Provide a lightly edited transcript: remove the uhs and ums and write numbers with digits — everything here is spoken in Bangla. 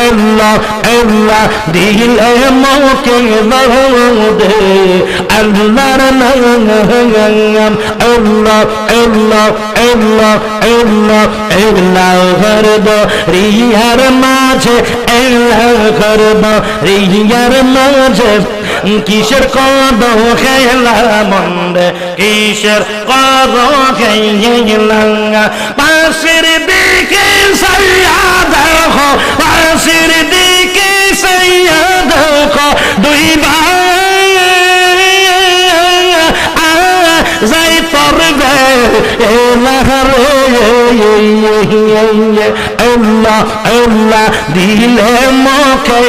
আল্লাহ আল্লাহ দিলে মোকে দে আল্লাহর নাম আল্লাহ আল্লাহ আল্লাহ আল্লাহ আল্লাহ করব রিয়ার মাঝে আল্লাহ করব রিয়ার মাঝে কিসের কদ খেলা মন্দে কিসের কদ খেলা পাশের দিকে সাইয়া দেখো পাশের দিকে সাইয়া দেখো দুই ভাই যাই পড়বে আল্লাহ আল্লাহ দিলে মোকে